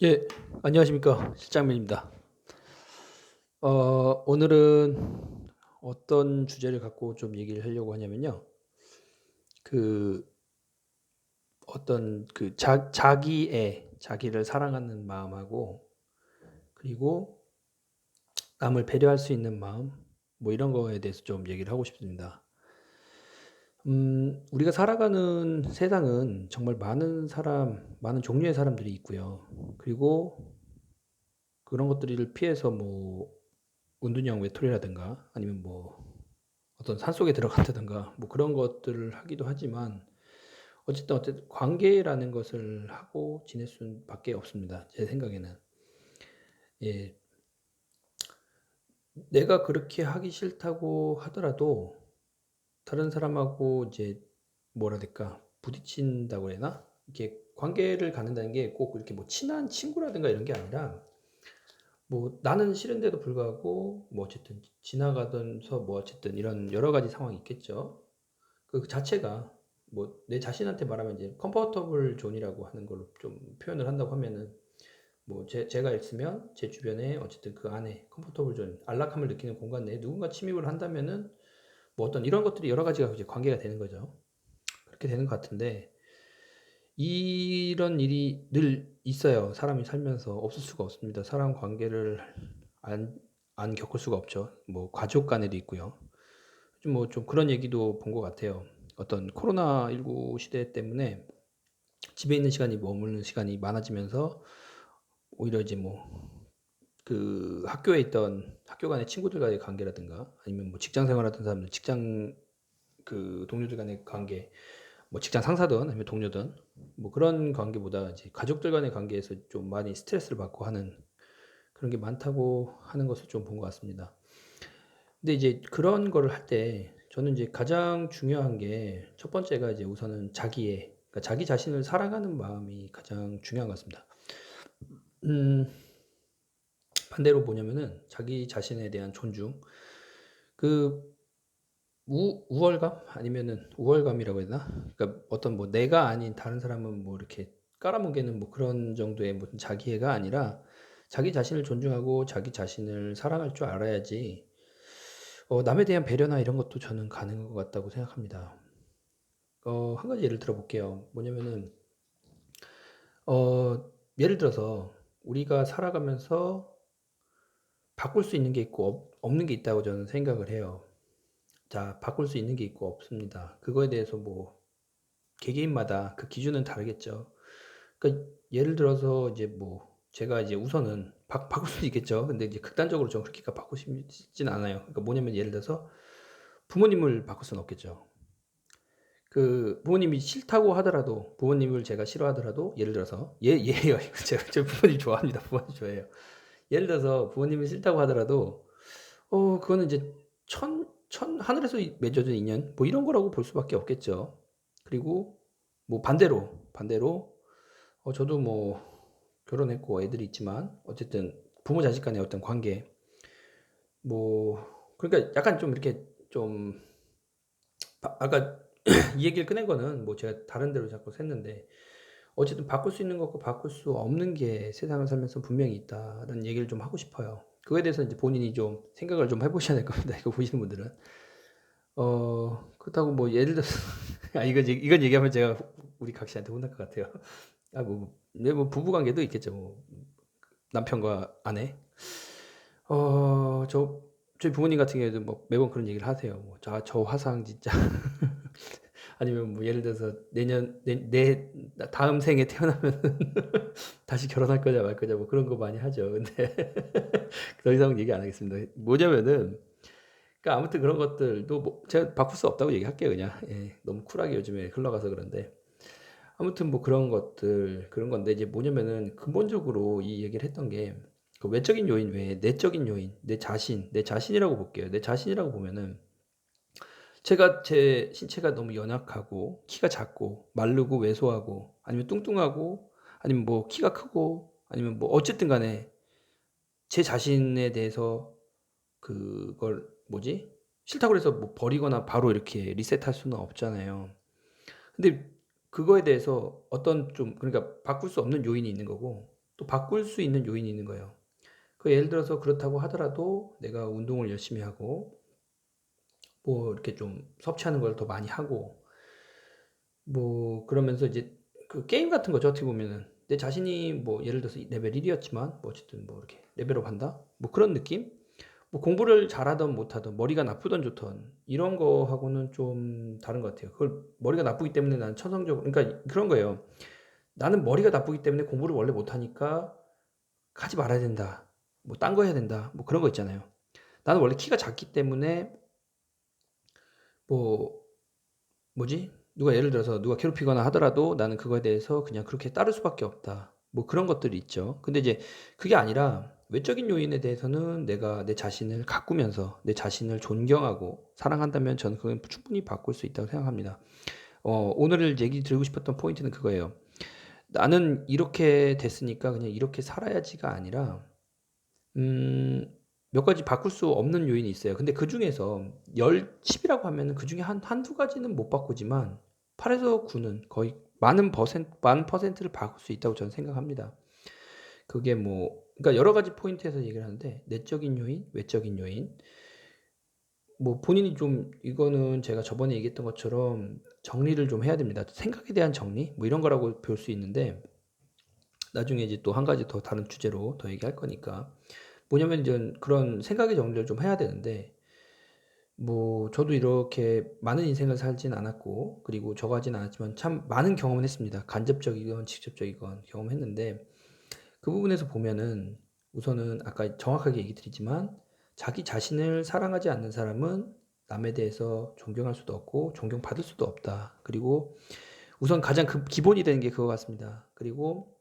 예, 안녕하십니까. 실장면입니다. 오늘은 어떤 주제를 갖고 좀 얘기를 하려고 하냐면요. 그 어떤 자기를 사랑하는 마음하고, 그리고 남을 배려할 수 있는 마음, 뭐 이런 거에 대해서 좀 얘기를 하고 싶습니다. 우리가 살아가는 세상은 정말 많은 종류의 사람들이 있고요. 그리고 그런 것들을 피해서 뭐 은둔형 외톨이라든가 아니면 뭐 어떤 산속에 들어간다든가 뭐 그런 것들을 하기도 하지만, 어쨌든 관계라는 것을 하고 지낼 수밖에 없습니다. 제 생각에는. 예. 내가 그렇게 하기 싫다고 하더라도 다른 사람하고 이제 뭐라 해야 될까? 부딪힌다고 해야 되나? 이렇게 관계를 갖는다는 게 꼭 이렇게 뭐 친한 친구라든가 이런 게 아니라, 뭐 나는 싫은데도 불구하고 뭐 어쨌든 지나가면서 뭐 어쨌든 이런 여러 가지 상황이 있겠죠. 그 자체가 뭐 내 자신한테 말하면 이제 컴포터블 존이라고 하는 걸로 좀 표현을 한다고 하면은, 뭐 제가 있으면 제 주변에 어쨌든 그 안에 컴포터블 존, 안락함을 느끼는 공간 내에 누군가 침입을 한다면은 뭐 어떤 이런 것들이 여러 가지가 이제 관계가 되는 거죠. 그렇게 되는 것 같은데, 이런 일이 늘 있어요. 사람이 살면서 없을 수가 없습니다. 사람 관계를 안, 안 겪을 수가 없죠. 뭐 가족 간에도 있고요. 좀 뭐 좀 그런 얘기도 본 것 같아요. 어떤 코로나19 시대 때문에 집에 있는 시간이, 머무는 시간이 많아지면서 오히려 이제 뭐 그 학교에 있던 학교 간의 친구들과의 관계라든가 아니면 뭐 직장 생활하던 사람들, 직장 그 동료들 간의 관계, 뭐 직장 상사든 아니면 동료든 뭐 그런 관계보다 이제 가족들 간의 관계에서 좀 많이 스트레스를 받고 하는 그런 게 많다고 하는 것을 좀 본 것 같습니다. 근데 이제 그런 거를 할 때 저는 이제 가장 중요한 게, 첫 번째가 이제 우선은 그러니까 자기 자신을 사랑하는 마음이 가장 중요한 것 같습니다. 음, 반대로 뭐냐면은 자기 자신에 대한 존중, 그 우월감 아니면은 우월감이라고 해야 되나? 그러니까 어떤 뭐 내가 아닌 다른 사람은 뭐 이렇게 깔아뭉개는 뭐 그런 정도의 무슨 자기애가 아니라, 자기 자신을 존중하고 자기 자신을 사랑할 줄 알아야지 남에 대한 배려나 이런 것도 저는 가능한 것 같다고 생각합니다. 한 가지 예를 들어 볼게요. 뭐냐면은 예를 들어서 우리가 살아가면서 바꿀 수 있는 게 있고 없는 게 있다고 저는 생각을 해요. 자, 바꿀 수 있는 게 있고 없습니다. 그거에 대해서 뭐 개개인마다 그 기준은 다르겠죠. 그러니까 예를 들어서 이제 뭐 제가 이제 우선은 바꿀 수도 있겠죠. 근데 이제 극단적으로 좀 그렇게까지 바꾸고 싶진 않아요. 그러니까 뭐냐면 예를 들어서 부모님을 바꿀 수는 없겠죠. 그 부모님이 싫다고 하더라도, 부모님을 제가 싫어하더라도, 예를 들어서 예예요. 제가 저 부모님 좋아합니다. 부모님 좋아해요. 예를 들어서 부모님이 싫다고 하더라도 그거는 이제 천 하늘에서 맺어진 인연 뭐 이런 거라고 볼 수밖에 없겠죠. 그리고 뭐 반대로 저도 뭐 결혼했고 애들이 있지만 어쨌든 부모 자식 간의 어떤 관계, 뭐 그러니까 약간 좀 이렇게 좀 아까 이 얘기를 꺼낸 거는 뭐 제가 다른 데로 자꾸 샜는데, 어쨌든 바꿀 수 있는 것과 바꿀 수 없는 게 세상을 살면서 분명히 있다라는 얘기를 좀 하고 싶어요. 그거에 대해서 이제 본인이 좀 생각을 좀 해보셔야 될 겁니다. 이거 보시는 분들은. 그렇다고 뭐 예를 들어서 이건 얘기하면 제가 우리 각 씨한테 혼날 것 같아요. 뭐 부부 관계도 있겠죠. 뭐 남편과 아내. 저희 부모님 같은 경우에도 뭐 매번 그런 얘기를 하세요. 뭐 저 화상 진짜 아니면 뭐 예를 들어서 내 다음 생에 태어나면 다시 결혼할 거냐 말 거냐 뭐 그런 거 많이 하죠. 근데 더 이상은 얘기 안 하겠습니다. 뭐냐면은, 그러니까 아무튼 그런 것들도 뭐 제가 바꿀 수 없다고 얘기할게요, 그냥. 예, 너무 쿨하게 요즘에 흘러가서 그런데, 아무튼 뭐 그런 건데, 이제 뭐냐면은 근본적으로 이 얘기를 했던 게, 그 외적인 요인 외에 내적인 요인, 내 자신이라고 볼게요. 내 자신이라고 보면은, 제 신체가 너무 연약하고 키가 작고 마르고 왜소하고 아니면 뚱뚱하고 아니면 뭐 키가 크고 아니면 뭐 어쨌든 간에 제 자신에 대해서 그걸 뭐지? 싫다고 해서 뭐 버리거나 바로 이렇게 리셋할 수는 없잖아요. 근데 그거에 대해서 어떤 좀, 그러니까 바꿀 수 없는 요인이 있는 거고, 또 바꿀 수 있는 요인이 있는 거예요. 예를 들어서 그렇다고 하더라도 내가 운동을 열심히 하고 뭐 이렇게 좀 섭취하는 걸 더 많이 하고 뭐 그러면서 이제 그 게임 같은 거죠. 어떻게 보면은 내 자신이 뭐 예를 들어서 레벨 1이었지만 뭐 어쨌든 뭐 이렇게 레벨업 한다 뭐 그런 느낌. 뭐 공부를 잘하든 못하든 머리가 나쁘든 좋든 이런 거하고는 좀 다른 것 같아요. 그걸 머리가 나쁘기 때문에 나는 천성적으로 그러니까 그런 거예요. 나는 머리가 나쁘기 때문에 공부를 원래 못하니까 하지 말아야 된다. 뭐 딴 거 해야 된다. 뭐 그런 거 있잖아요. 나는 원래 키가 작기 때문에 뭐 뭐지? 누가 예를 들어서 누가 괴롭히거나 하더라도 나는 그거에 대해서 그냥 그렇게 따를 수밖에 없다. 뭐 그런 것들이 있죠. 근데 이제 그게 아니라 외적인 요인에 대해서는 내가 내 자신을 가꾸면서 내 자신을 존경하고 사랑한다면 저는 그건 충분히 바꿀 수 있다고 생각합니다. 오늘 얘기 드리고 싶었던 포인트는 그거예요. 나는 이렇게 됐으니까 그냥 이렇게 살아야지가 아니라 몇 가지 바꿀 수 없는 요인이 있어요. 근데 그중에서 10이라고 하면은 그중에 한두 가지는 못 바꾸지만 8에서 9는 거의 많은 퍼센트를 바꿀 수 있다고 저는 생각합니다. 그게 뭐 그러니까 여러 가지 포인트에서 얘기를 하는데 내적인 요인, 외적인 요인. 뭐 본인이 좀 이거는 제가 저번에 얘기했던 것처럼 정리를 좀 해야 됩니다. 생각에 대한 정리 뭐 이런 거라고 볼 수 있는데 나중에 이제 또 한 가지 더 다른 주제로 더 얘기할 거니까. 뭐냐면 이제 그런 생각의 정리를 좀 해야 되는데 뭐 저도 이렇게 많은 인생을 살진 않았고 그리고 저하진 않았지만 참 많은 경험을 했습니다. 간접적이건 직접적이건 경험했는데 그 부분에서 보면은 우선은 아까 정확하게 얘기 드리지만 자기 자신을 사랑하지 않는 사람은 남에 대해서 존경할 수도 없고 존경받을 수도 없다. 그리고 우선 가장 기본이 되는 게 그거 같습니다. 그리고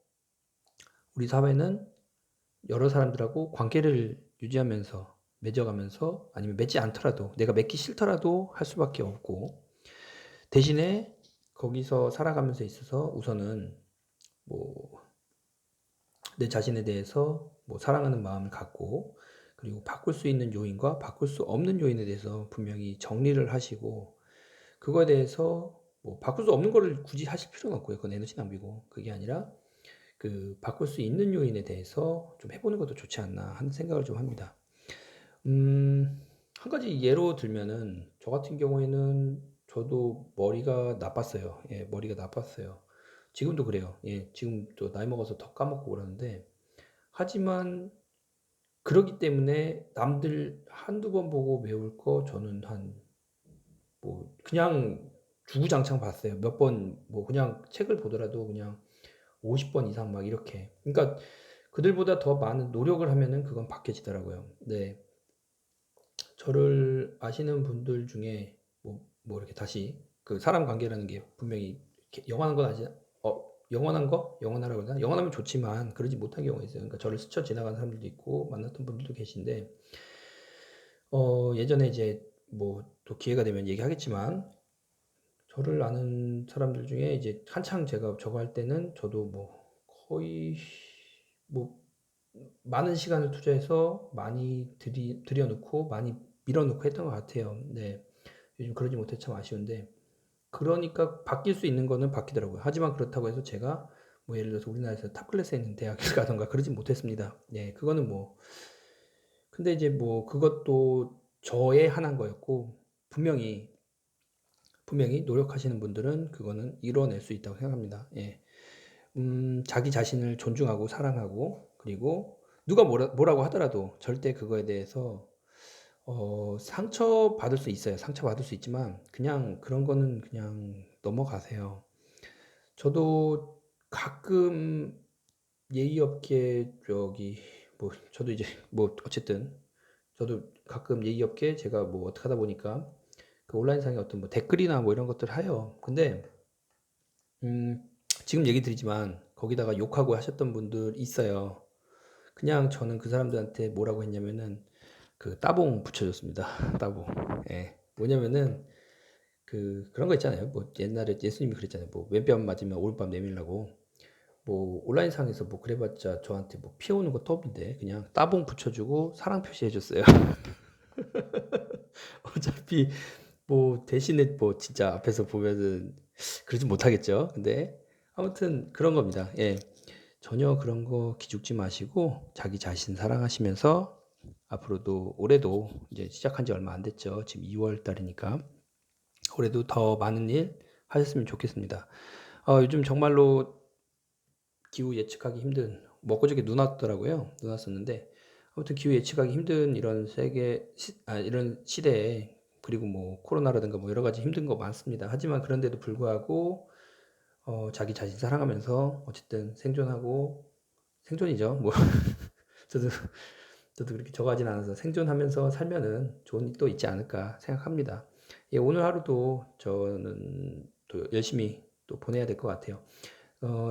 우리 사회는 여러 사람들하고 관계를 유지하면서 맺어가면서 아니면 맺지 않더라도 내가 맺기 싫더라도 할 수밖에 없고 대신에 거기서 살아가면서 있어서 우선은 뭐 내 자신에 대해서 뭐 사랑하는 마음을 갖고 그리고 바꿀 수 있는 요인과 바꿀 수 없는 요인에 대해서 분명히 정리를 하시고 그거에 대해서 뭐 바꿀 수 없는 거를 굳이 하실 필요는 없고요. 그건 에너지 낭비고 그게 아니라 그 바꿀 수 있는 요인에 대해서 좀 해보는 것도 좋지 않나 하는 생각을 좀 합니다. 한 가지 예로 들면은 저 같은 경우에는 저도 머리가 나빴어요. 예, 머리가 나빴어요. 지금도 그래요. 예, 지금 또 나이 먹어서 더 까먹고 그러는데 하지만 그러기 때문에 남들 한두 번 보고 배울 거 저는 한 뭐 그냥 주구장창 봤어요. 몇 번 뭐 그냥 책을 보더라도 그냥 50번 이상 막 이렇게. 그러니까 그들보다 더 많은 노력을 하면은 그건 바뀌어지더라고요. 네. 저를 아시는 분들 중에 뭐 이렇게 다시 그 사람 관계라는 게 분명히 이렇게 영원한 건 아니, 영원한 거? 영원하라고 그러나? 영원하면 좋지만 그러지 못한 경우가 있어요. 그러니까 저를 스쳐 지나간 사람들도 있고 만났던 분들도 계신데, 예전에 이제 뭐 또 기회가 되면 얘기하겠지만 저를 아는 사람들 중에 이제 한창 제가 저거 할 때는 저도 뭐 거의 뭐 많은 시간을 투자해서 많이 들여놓고 많이 밀어놓고 했던 것 같아요. 네. 요즘 그러지 못해 참 아쉬운데 그러니까 바뀔 수 있는 거는 바뀌더라고요. 하지만 그렇다고 해서 제가 뭐 예를 들어서 우리나라에서 탑 클래스에 있는 대학을 가던가 그러진 못했습니다. 네, 그거는 뭐 근데 이제 뭐 그것도 저의 한한 거였고 분명히 노력하시는 분들은 그거는 이뤄낼 수 있다고 생각합니다. 예. 자기 자신을 존중하고 사랑하고 그리고 누가 뭐라고 하더라도 절대 그거에 대해서 상처받을 수 있어요. 상처받을 수 있지만 그냥 그런 거는 그냥 넘어가세요. 저도 가끔 예의 없게 뭐 저도 이제 뭐 어쨌든 저도 가끔 예의 없게 제가 뭐 어떻게 하다 보니까 그 온라인상에 어떤 뭐 댓글이나 뭐 이런 것들을 해요. 근데 음 지금 얘기 드리지만 거기다가 욕하고 하셨던 분들 있어요. 그냥 저는 그 사람들한테 뭐라고 했냐면은 그 따봉 붙여줬습니다. 따봉. 예. 뭐냐면은 그런 거 있잖아요. 뭐 옛날에 예수님이 그랬잖아요. 뭐 왼뺨 맞으면 오른밤 내밀라고. 뭐 온라인상에서 뭐 그래봤자 저한테 뭐 피해오는 거 톱인데 그냥 따봉 붙여주고 사랑 표시해줬어요. 어차피 뭐 대신에 뭐 진짜 앞에서 보면은 그러지 못하겠죠. 근데 아무튼 그런 겁니다. 예. 전혀 그런 거 기죽지 마시고 자기 자신 사랑하시면서 앞으로도 올해도 이제 시작한 지 얼마 안 됐죠. 지금 2월 달이니까. 올해도 더 많은 일 하셨으면 좋겠습니다. 요즘 정말로 기후 예측하기 힘든 뭐 엊그저께 눈 왔더라고요. 눈 왔었는데 아무튼 기후 예측하기 힘든 이런 이런 시대에 그리고 뭐 코로나라든가 뭐 여러 가지 힘든 거 많습니다. 하지만 그런데도 불구하고 자기 자신 사랑하면서 어쨌든 생존하고 생존이죠. 뭐 저도 그렇게 저가진 않아서 생존하면서 살면은 좋은 일도 있지 않을까 생각합니다. 예, 오늘 하루도 저는 또 열심히 또 보내야 될 것 같아요.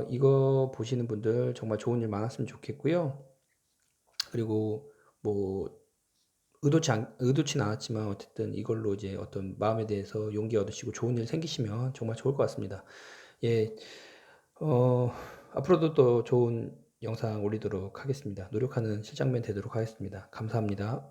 이거 보시는 분들 정말 좋은 일 많았으면 좋겠고요. 그리고 뭐 의도치는 않았지만 어쨌든 이걸로 이제 어떤 마음에 대해서 용기 얻으시고 좋은 일 생기시면 정말 좋을 것 같습니다. 예, 어, 앞으로도 또 좋은 영상 올리도록 하겠습니다. 노력하는 실장맨 되도록 하겠습니다. 감사합니다.